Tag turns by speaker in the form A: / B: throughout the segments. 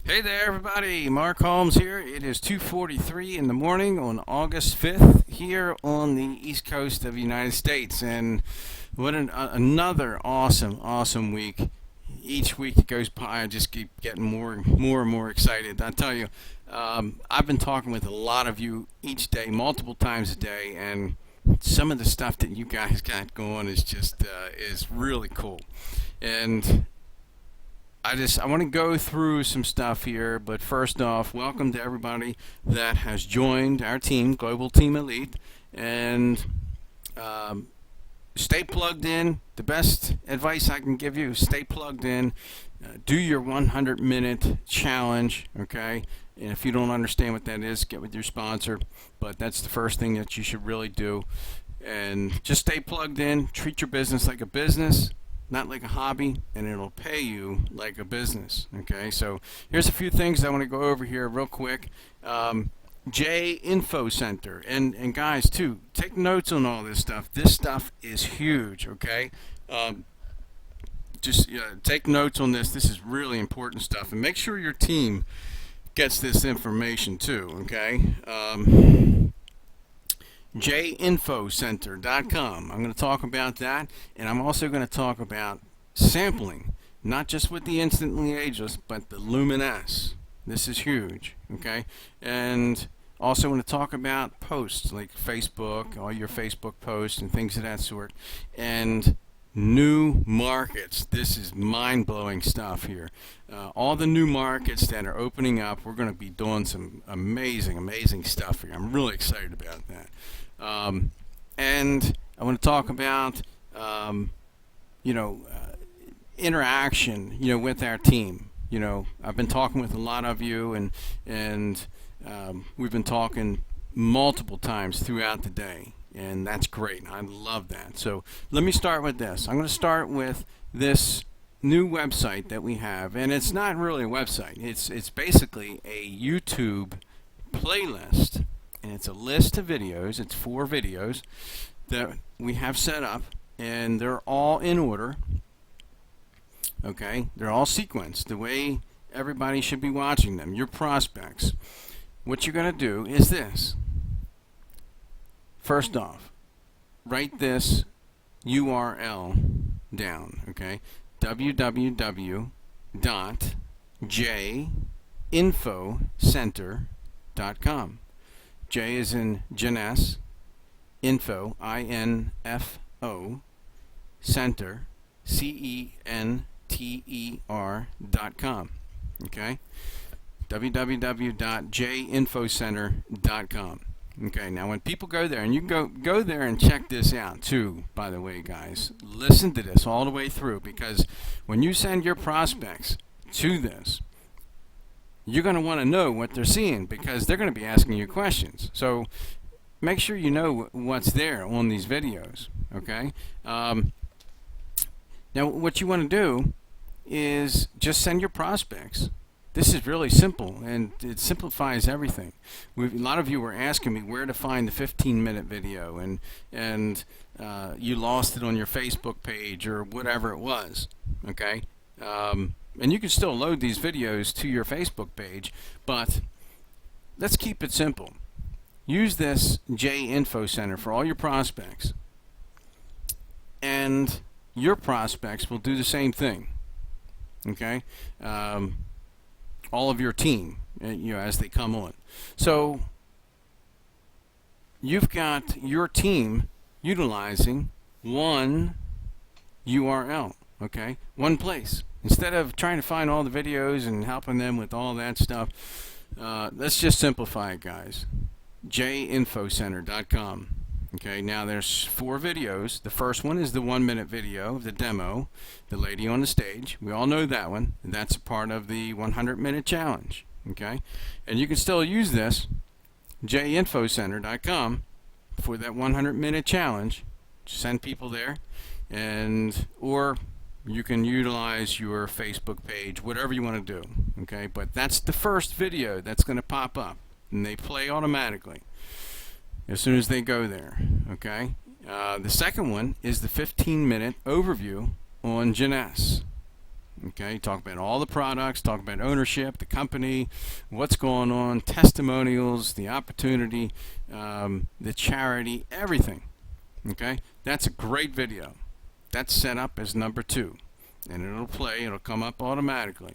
A: Hey there, everybody. Mark Holmes here. It is 2:43 in the morning on August 5th here on the East Coast of the United States, and another awesome week. Each week that goes by, I just keep getting more and more excited. I tell you, I've been talking with a lot of you each day, multiple times a day, and some of the stuff that you guys got going is really cool. And I want to go through some stuff here, but first off, welcome to everybody that has joined our team, Global Team Elite, and um, stay plugged in. The best advice I can give you is stay plugged in. Do your 100-minute challenge, okay? And if you don't understand what that is, get with your sponsor. But that's the first thing that you should really do. And just stay plugged in. Treat your business like a business, not like a hobby, and it'll pay you like a business. Okay, so here's a few things I want to go over here real quick. J Info Center, and guys too, take notes on all this stuff. This stuff is huge. Okay, just take notes on this. This is really important stuff, and make sure your team gets this information too. Okay. jinfocenter.com. I'm going to talk about that, and I'm also going to talk about sampling, not just with the Instantly Ageless, but the Luminesce. This is huge, okay? And also want to talk about posts like Facebook, all your Facebook posts and things of that sort, and new markets. This is mind-blowing stuff here. All the new markets that are opening up, we're going to be doing some amazing stuff here. I'm really excited about that. And I want to talk about, you know, interaction, with our team. I've been talking with a lot of you, and we've been talking multiple times throughout the day, and that's great. I love that. So let me start with this. I'm going to start with this new website that we have, and it's not really a website. It's basically a YouTube playlist, and it's a list of videos. It's 4 videos that we have set up, and they're all in order. Okay, they're all sequenced the way everybody should be watching them. Your prospects. What you're going to do is this. First off, write this URL down. Okay, www.jinfocenter.com. J is in Jeunesse, info, INFO, center, CENTER.com. Okay? www.jinfocenter.com. Okay, now when people go there, and you can go there and check this out too, by the way, guys. Listen to this all the way through, because when you send your prospects to this, you're going to want to know what they're seeing, because they're going to be asking you questions. So make sure you know what's there on these videos. Okay? Now what you want to do is just send your prospects. This is really simple, and it simplifies everything. A lot of you were asking me where to find the 15-minute video, and you lost it on your Facebook page or whatever it was. Okay? And you can still load these videos to your Facebook page, but let's keep it simple. Use this J Info Center for all your prospects, and your prospects will do the same thing. Okay, all of your team, as they come on. So you've got your team utilizing one URL. Okay, one place. Instead of trying to find all the videos and helping them with all that stuff, let's just simplify it, guys. jinfocenter.com. Okay, now there's 4 videos. The first one is the 1-minute video of the demo, the lady on the stage. We all know that one. That's a part of the 100-minute challenge. Okay, and you can still use this jinfocenter.com for that 100-minute challenge. Send people there, or you can utilize your Facebook page, whatever you want to do. Okay, but that's the first video that's going to pop up, and they play automatically as soon as they go there. Okay, the second one is the 15-minute overview on Jeunesse. Okay, talk about all the products, talk about ownership, the company, what's going on, testimonials, the opportunity, the charity, everything. Okay, that's a great video. That's set up as number 2, and it'll play, it'll come up automatically.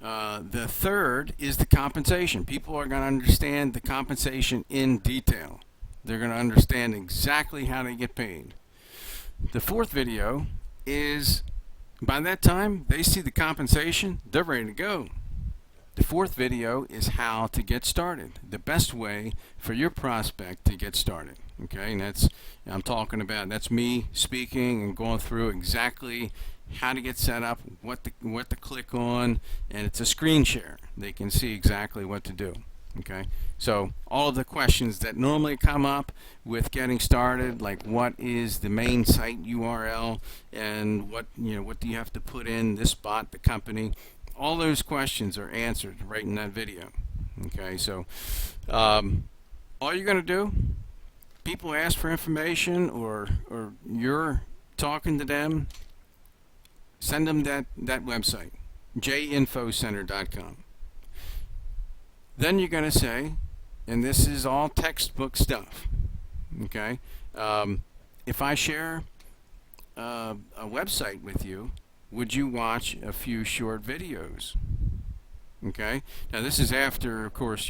A: The third is the compensation. People are going to understand the compensation in detail. They're going to understand exactly how they get paid. The fourth video is, by that time they see the compensation, they're ready to go. The fourth video is how to get started, the best way for your prospect to get started. Okay, and I'm talking about, that's me speaking and going through exactly how to get set up, what to click on, and it's a screen share. They can see exactly what to do. Okay, so all of the questions that normally come up with getting started, like what is the main site URL, and what do you have to put in, this bot, the company, all those questions are answered right in that video. Okay, so all you're going to do, people ask for information, or you're talking to them, send them that website, jinfocenter.com. Then you're going to say, and this is all textbook stuff, okay, if I share a website with you, would you watch a few short videos? Okay, now this is after, of course,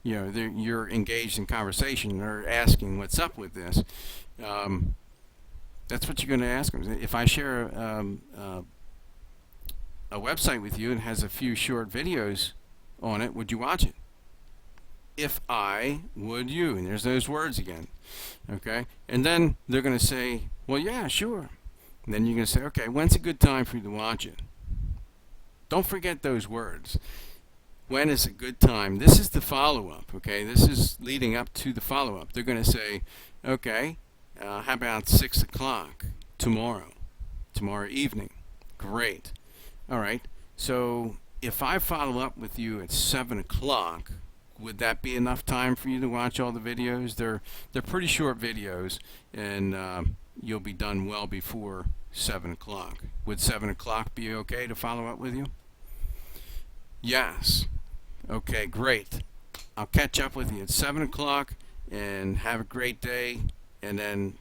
A: you're engaged in conversation or asking what's up with this. That's what you're going to ask them. If I share a website with you and has a few short videos on it, would you watch it? If I, would you? And there's those words again. Okay, and then they're going to say, well, yeah, sure. And then you're going to say, okay, when's a good time for you to watch it? Don't forget those words. When is a good time? This is the follow-up, okay? This is leading up to the follow-up. They're going to say, okay, how about 6 o'clock tomorrow evening? Great. All right, so if I follow up with you at 7 o'clock, would that be enough time for you to watch all the videos? They're pretty short videos, and you'll be done well before 7 o'clock. Would 7 o'clock be okay to follow up with you? Yes. Okay, great. I'll catch up with you at 7 o'clock, and have a great day, and then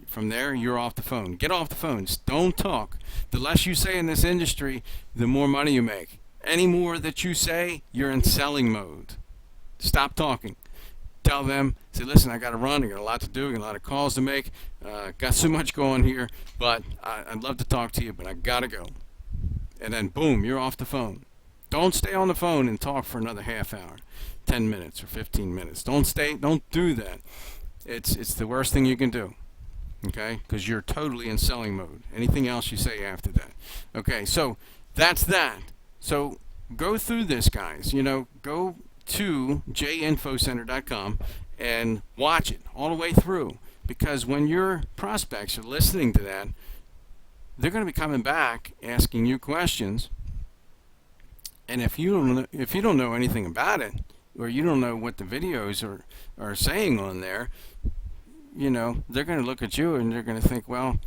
A: from there, you're off the phone. Get off the phone. Don't talk. The less you say in this industry, the more money you make. Any more that you say, you're in selling mode. Stop talking. Tell them, say, listen, I got to run. I got a lot to do. I got a lot of calls to make. Got so much going here, but I'd love to talk to you, but I got to go. And then, boom, you're off the phone. Don't stay on the phone and talk for another half hour, 10 minutes or 15 minutes. Don't do that. It's the worst thing you can do. Okay, because you're totally in selling mode. Anything else you say after that. Okay, so that's that. So go through this, guys. Go to jinfocenter.com and watch it all the way through, because when your prospects are listening to that, they're going to be coming back asking you questions. And if you don't know anything about it, or you don't know what the videos are saying on there, they're going to look at you and they're going to think, well,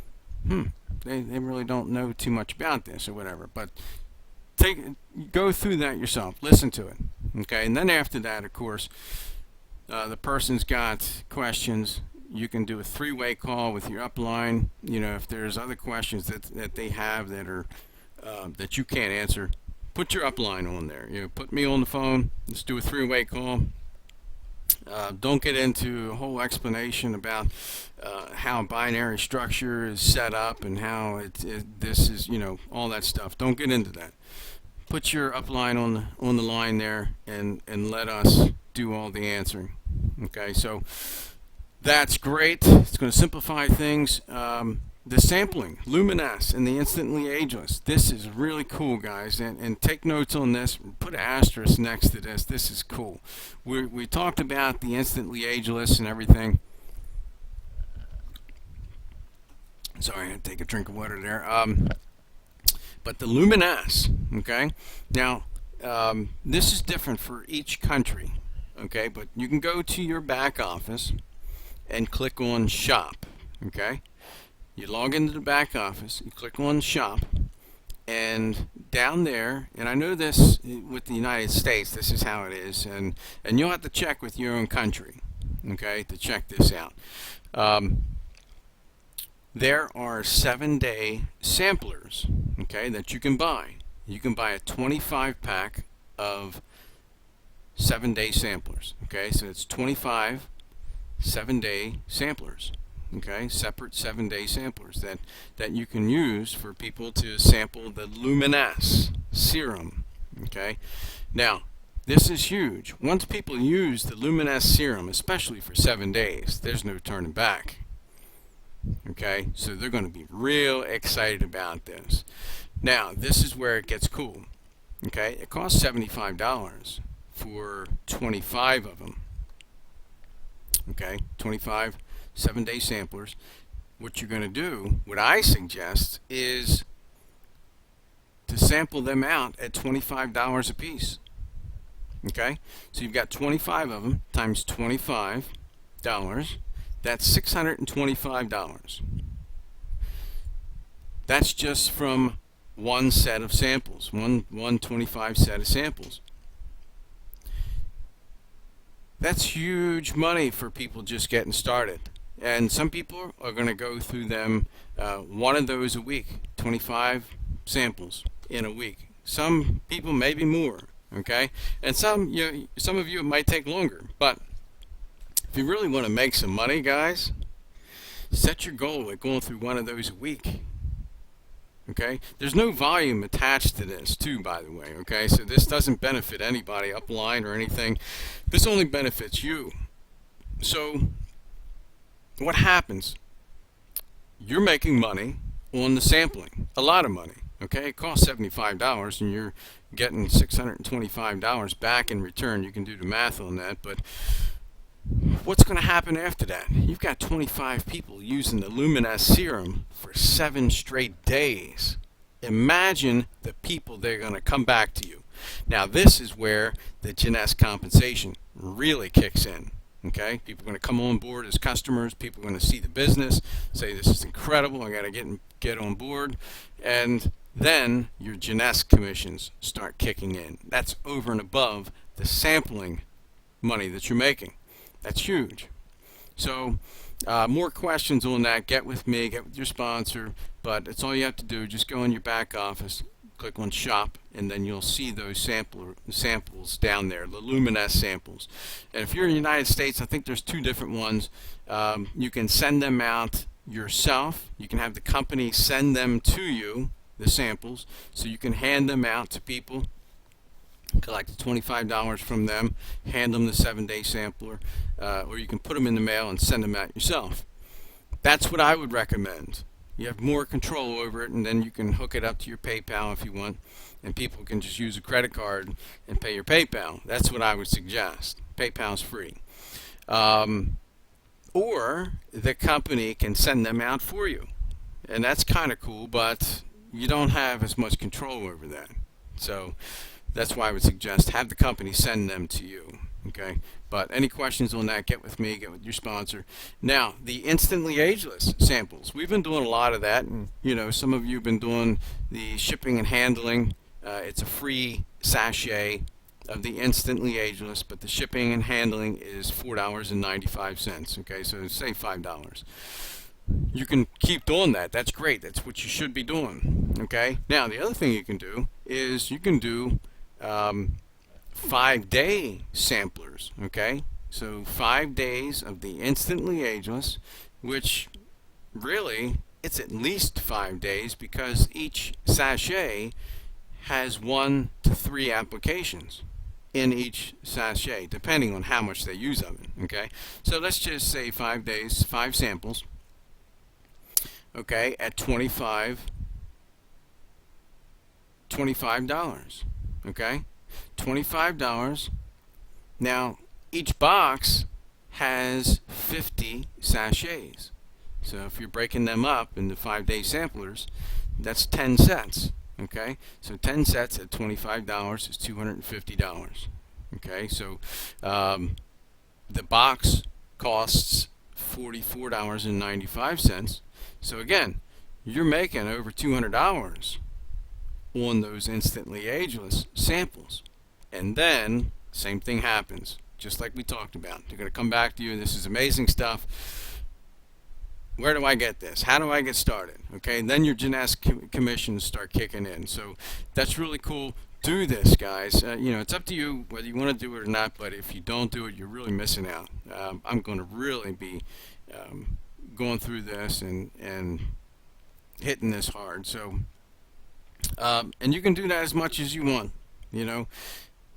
A: they really don't know too much about this or whatever. But go through that yourself. Listen to it. Okay, and then after that, of course, the person's got questions. You can do a 3-way call with your upline. If there's other questions that they have that are that you can't answer, put your upline on there. Put me on the phone. Let's do a 3-way call. Don't get into a whole explanation about how binary structure is set up and how this is, all that stuff. Don't get into that. Put your upline on the line there and let us do all the answering. Okay, so that's great. It's going to simplify things. The sampling, Luminesce and the Instantly Ageless. This is really cool, guys, and take notes on this. Put an asterisk next to this. This is cool. We talked about the Instantly Ageless and everything. Sorry, I had to take a drink of water there. But the Luminesce, okay? Now, this is different for each country, okay? But you can go to your back office and click on Shop, okay? You log into the back office, you click on shop, and down there, and I know this with the United States, this is how it is, and you'll have to check with your own country, okay, to check this out. There are 7-day samplers, okay, that you can buy. You can buy a 25 pack of 7-day samplers, okay, so it's 25 7-day samplers, okay, separate 7-day samplers that you can use for people to sample the Luminesce serum, okay. Now, this is huge. Once people use the Luminesce serum, especially for 7 days, there's no turning back. Okay, so they're going to be real excited about this. Now, this is where it gets cool. Okay, it costs $75 for 25 of them. Okay, 25 7-day samplers. What you're going to do, what I suggest, is to sample them out at $25 a piece. Okay, so you've got 25 of them times $25. That's $625. That's just from one set of samples, one 25 set of samples. That's huge money for people just getting started. And some people are going to go through them, one of those a week, 25 samples in a week. Some people maybe more, okay? And some of you it might take longer, but if you really want to make some money, guys, set your goal at going through one of those a week. Okay? There's no volume attached to this, too, by the way. Okay? So this doesn't benefit anybody upline or anything. This only benefits you. So what happens? You're making money on the sampling. A lot of money. Okay? It costs $75 and you're getting $625 back in return. You can do the math on that, but what's going to happen after that? You've got 25 people using the Luminesce serum for 7 straight days. Imagine the people that are going to come back to you. Now, this is where the Jeunesse compensation really kicks in. Okay, people are going to come on board as customers. People are going to see the business, say this is incredible. I got to get on board, and then your Jeunesse commissions start kicking in. That's over and above the sampling money that you're making. That's huge. So more questions on that, get with me, get with your sponsor, but it's all you have to do. Just go in your back office, click on shop, and then you'll see those samples down there, the Luminesce samples. And if you're in the United States, I think there's 2 different ones. You can send them out yourself. You can have the company send them to you, the samples, so you can hand them out to people. Collect $25 from them, hand them the 7-day sampler, or you can put them in the mail and send them out yourself. That's what I would recommend. You have more control over it, and then you can hook it up to your PayPal if you want, and people can just use a credit card and pay your PayPal. That's what I would suggest. PayPal's free. Or the company can send them out for you, and that's kind of cool, but you don't have as much control over that. So that's why I would suggest have the company send them to you. Okay, but any questions on that, get with me, get with your sponsor. Now, the instantly ageless samples. We've been doing a lot of that, and some of you have been doing the shipping and handling. It's a free sachet of the instantly ageless, but the shipping and handling is $4.95. Okay, so say $5. You can keep doing that. That's great. That's what you should be doing. Okay. Now, the other thing you can do is you can do 5-day samplers. Okay, so 5 days of the instantly ageless, which really it's at least 5 days because each sachet has 1 to 3 applications in each sachet, depending on how much they use of it. Okay, so let's just say 5 days, 5 samples. Okay, at $25. Okay, $25. Now, each box has 50 sachets. So if you're breaking them up into 5-day samplers, that's 10 sets. Okay, so 10 sets at $25 is $250. Okay, so the box costs $44.95. So again, you're making over $200 on those instantly ageless samples. And then, same thing happens, just like we talked about. They're going to come back to you, and this is amazing stuff. Where do I get this? How do I get started? Okay, and then your Genesis commissions start kicking in. So that's really cool. Do this, guys. It's up to you whether you want to do it or not, but if you don't do it, you're really missing out. I'm going to really be going through this and hitting this hard. So, and you can do that as much as you want.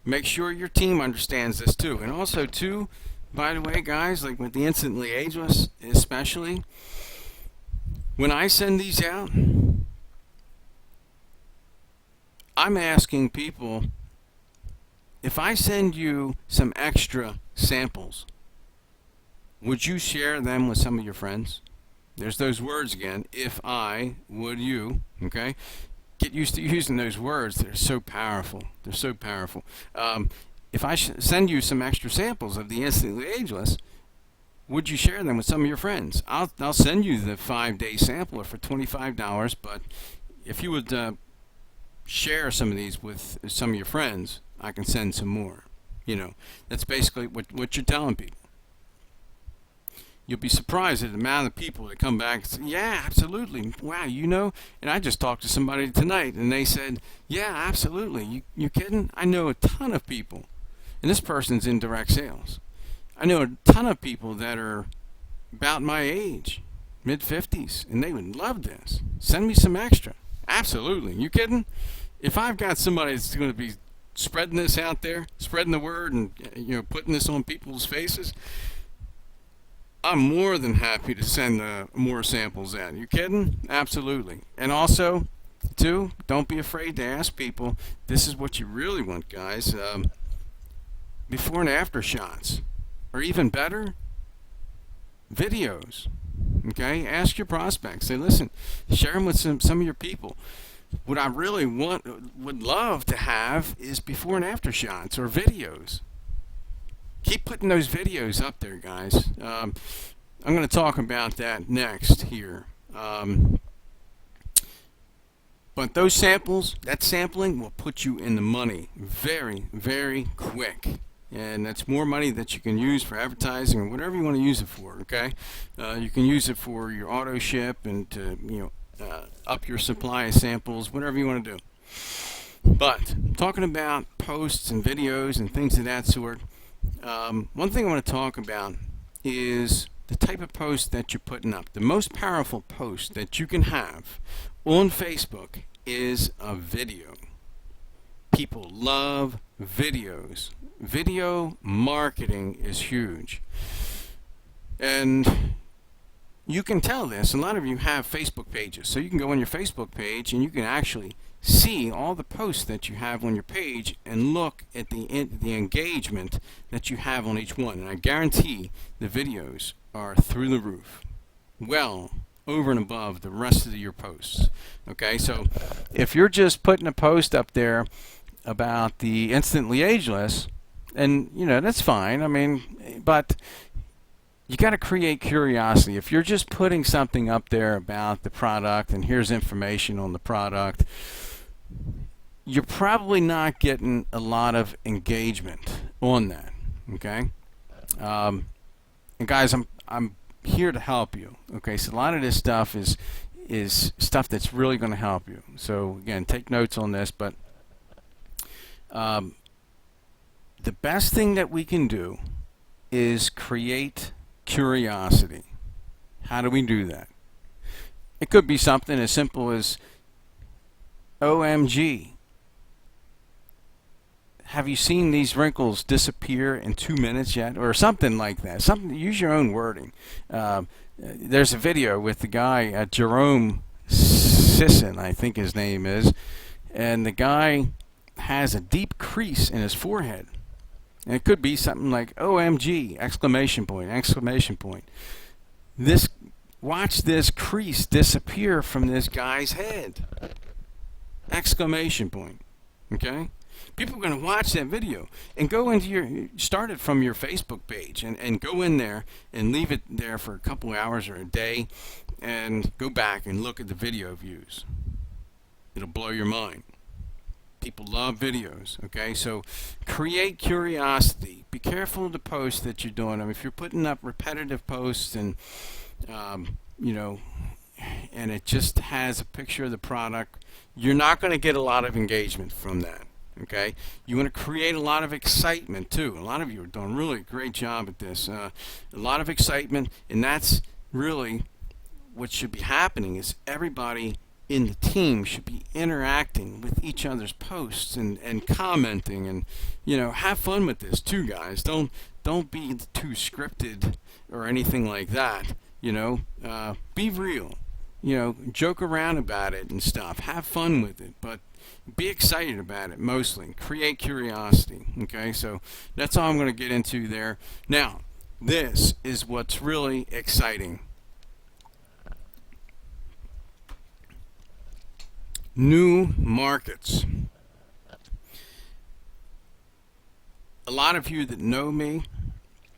A: Make sure your team understands this too. And also, too, by the way, guys, like with the instantly ageless, especially, when I send these out, I'm asking people, if I send you some extra samples, would you share them with some of your friends? There's those words again. If I, would you, okay? Get used to using those words. They're so powerful. They're so powerful. If I send you some extra samples of the instantly ageless, would you share them with some of your friends? I'll send you the 5-day sampler for $25, but if you would share some of these with some of your friends, I can send some more. That's basically what you're telling people. You'll be surprised at the amount of people that come back and say, yeah, absolutely. Wow, and I just talked to somebody tonight, and they said, yeah, absolutely. You kidding? I know a ton of people, and this person's in direct sales. I know a ton of people that are about my age, mid-50s, and they would love this. Send me some extra. Absolutely. You kidding? If I've got somebody that's going to be spreading this out there, spreading the word and putting this on people's faces, I'm more than happy to send more samples out. You kidding? Absolutely. And also, too, don't be afraid to ask people. This is what you really want, guys. Before and after shots. Or even better, videos. Okay? Ask your prospects. Say, listen, share them with some of your people. What I really would love to have is before and after shots or videos. Keep putting those videos up there, guys. I'm going to talk about that next here. But those samples, that sampling will put you in the money very, very quick. And that's more money that you can use for advertising or whatever you want to use it for, okay? You can use it for your auto ship and to, up your supply of samples, whatever you want to do. But talking about posts and videos and things of that sort, one thing I want to talk about is the type of post that you're putting up. The most powerful post that you can have on Facebook is a video. People love videos. Video marketing is huge. And you can tell this. A lot of you have Facebook pages. So you can go on your Facebook page and you can actually see all the posts that you have on your page and look at the engagement that you have on each one. And I guarantee the videos are through the roof. Well over and above the rest of your posts. Okay, so if you're just putting a post up there about the instantly ageless, and that's fine. I mean, but you got to create curiosity. If you're just putting something up there about the product and here's information on the product, you're probably not getting a lot of engagement on that. Okay, and guys, I'm here to help you. Okay, so a lot of this stuff is stuff that's really going to help you. So again, take notes on this, but the best thing that we can do is create curiosity. How do we do that? It could be something as simple as, OMG, have you seen these wrinkles disappear in 2 minutes yet? Or something like that. Use your own wording. There's a video with the guy, Jerome Sisson, I think his name is, and the guy has a deep crease in his forehead. And it could be something like OMG, exclamation point, exclamation point. Watch this crease disappear from this guy's head. Exclamation point. Okay? People are going to watch that video and go into start it from your Facebook page and go in there and leave it there for a couple hours or a day and go back and look at the video views. It'll blow your mind. People love videos, okay? So create curiosity. Be careful of the posts that you're doing. I mean, if you're putting up repetitive posts and, you know, and it just has a picture of the product, you're not going to get a lot of engagement from that, okay? You want to create a lot of excitement, too. A lot of you are doing really a great job at this. A lot of excitement, and that's really what should be happening is everybody in the team should be interacting with each other's posts and commenting and, you know, have fun with this too, guys. Don't be too scripted or anything like that. You know, be real. You know, joke around about it and stuff. Have fun with it, but be excited about it mostly. Create curiosity. Okay, so that's all I'm going to get into there. Now, this is what's really exciting. New markets. A lot of you that know me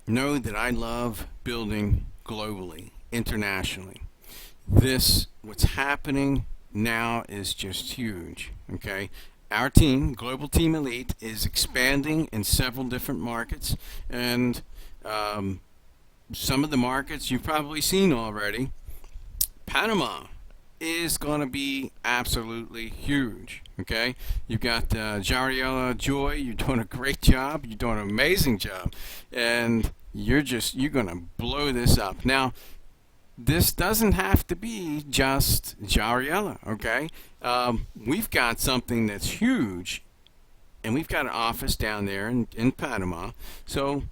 A: know that I love building globally, internationally. What's happening now is just huge, okay? Our team, Global Team Elite, is expanding in several different markets, and some of the markets you've probably seen already. Panama is going to be absolutely huge. Okay, you've got Jariella Joy. You're doing a great job. You're doing an amazing job, and you're going to blow this up. Now, this doesn't have to be just Jariella. Okay, we've got something that's huge, and we've got an office down there in Panama. So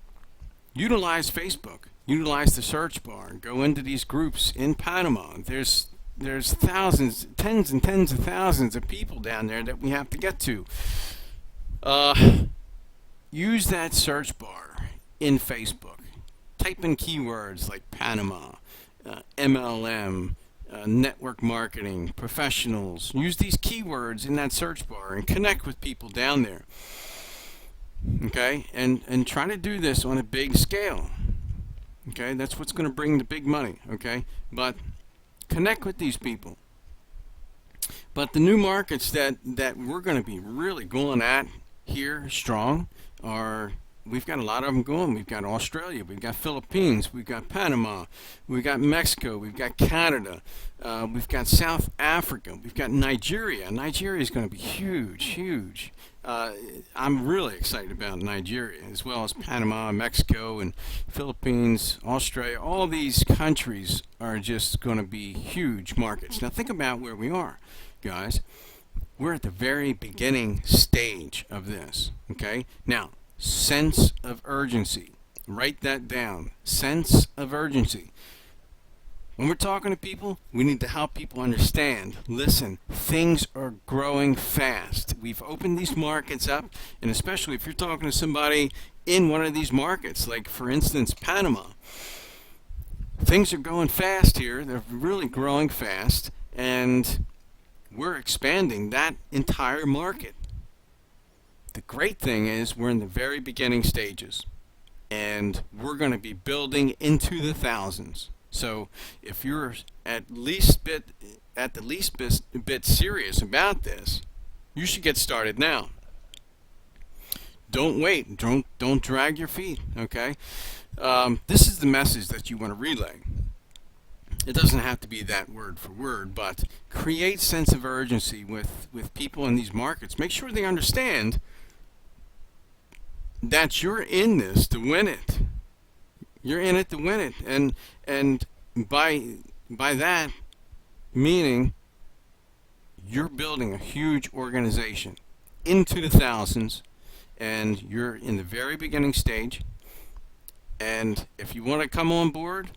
A: utilize Facebook. Utilize the search bar. Go into these groups in Panama. There's thousands, tens and tens of thousands of people down there that we have to get to. Use that search bar in Facebook. Type in keywords like Panama, MLM, network marketing, professionals. Use these keywords in that search bar and connect with people down there. Okay, and try to do this on a big scale. Okay, that's what's going to bring the big money. Okay, but connect with these people. But the new markets that we're going to be really going at here strong are, we've got a lot of them going. We've got Australia, we've got Philippines, we've got Panama, we've got Mexico, we've got Canada, we've got South Africa, we've got Nigeria. Nigeria is going to be huge, huge. I'm really excited about Nigeria, as well as Panama, Mexico, and Philippines, Australia. All these countries are just going to be huge markets. Now think about where we are, guys. We're at the very beginning stage of this, okay? Now, sense of urgency. Write that down. Sense of urgency. When we're talking to people, we need to help people understand. Listen, things are growing fast. We've opened these markets up, and especially if you're talking to somebody in one of these markets, like for instance Panama, things are going fast here. They're really growing fast, and we're expanding that entire market. The great thing is we're in the very beginning stages, and we're going to be building into the thousands. So if you're at the least bit serious about this, you should get started now. Don't wait. Don't drag your feet. Okay. This is the message that you want to relay. It doesn't have to be that word for word, but create sense of urgency with people in these markets. Make sure they understand that you're in this to win it. You're in it to win it, and by that meaning you're building a huge organization into the thousands, and you're in the very beginning stage. And if you want to come on board,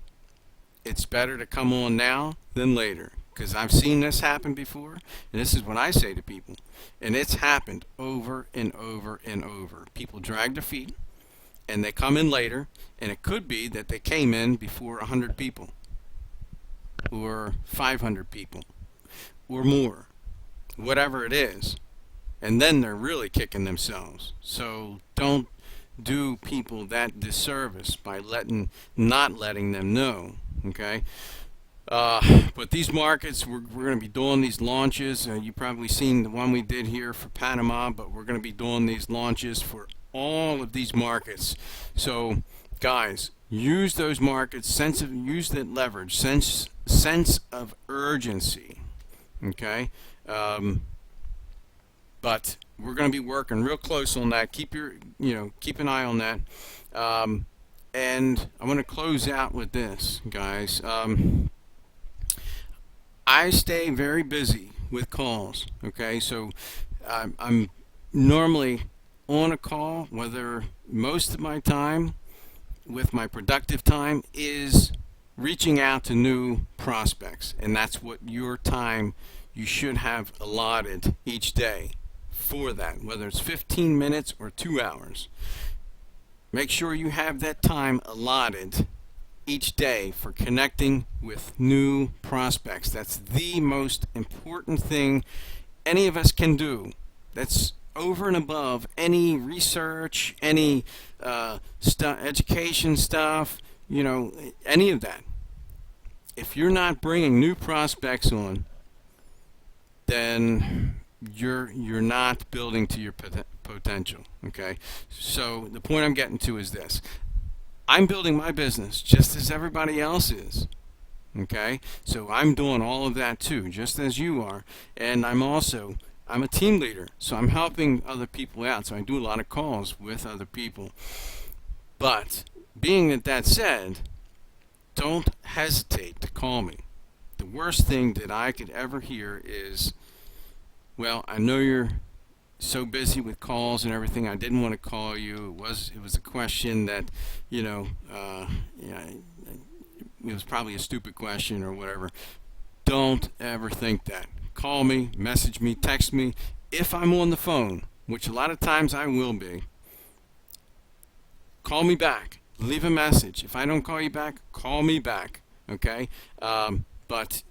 A: it's better to come on now than later, because I've seen this happen before, and this is what I say to people, and it's happened over and over and over. People drag their feet, and they come in later, and it could be that they came in before 100 people or 500 people or more, whatever it is. and then they're really kicking themselves. So don't do people that disservice by not letting them know. Okay. But these markets, we're going to be doing these launches. You've probably seen the one we did here for Panama, but we're going to be doing these launches for all of these markets. So, guys, use those markets, use that leverage, sense of urgency. Okay, but we're going to be working real close on that. Keep an eye on that. And I want to close out with this, guys. I stay very busy with calls. Okay, so I'm normally on a call, whether most of my time with my productive time is reaching out to new prospects, and that's what your time you should have allotted each day for that, whether it's 15 minutes or 2 hours. Make sure you have that time allotted each day for connecting with new prospects. That's the most important thing any of us can do. That's over and above any research, any education stuff, any of that. If you're not bringing new prospects on, then you're not building to your potential. Okay, so the point I'm getting to is this: I'm building my business just as everybody else is. Okay, so I'm doing all of that too, just as you are, and I'm a team leader, so I'm helping other people out. So I do a lot of calls with other people. But being that said, don't hesitate to call me. The worst thing that I could ever hear is, well, I know you're so busy with calls and everything, I didn't want to call you. It was a question that, it was probably a stupid question or whatever. Don't ever think that. Call me, message me, text me. If I'm on the phone, which a lot of times I will be, call me back. Leave a message. If I don't call you back, call me back. Okay? But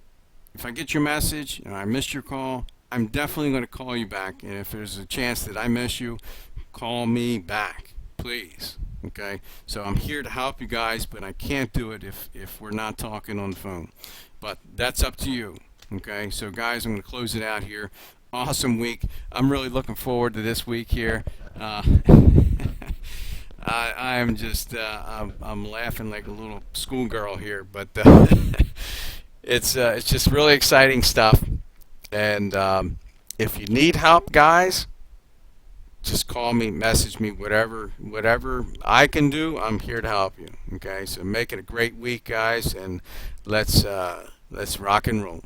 A: if I get your message and I missed your call, I'm definitely going to call you back. And if there's a chance that I miss you, call me back, please. Okay? So I'm here to help you guys, but I can't do it if we're not talking on the phone. But that's up to you. Okay? So guys, I'm going to close it out here. Awesome week. I'm really looking forward to this week here. I'm just I'm laughing like a little schoolgirl here, but it's just really exciting stuff. And if you need help, guys, just call me, message me, whatever I can do, I'm here to help you. Okay, so make it a great week, guys, and let's rock and roll.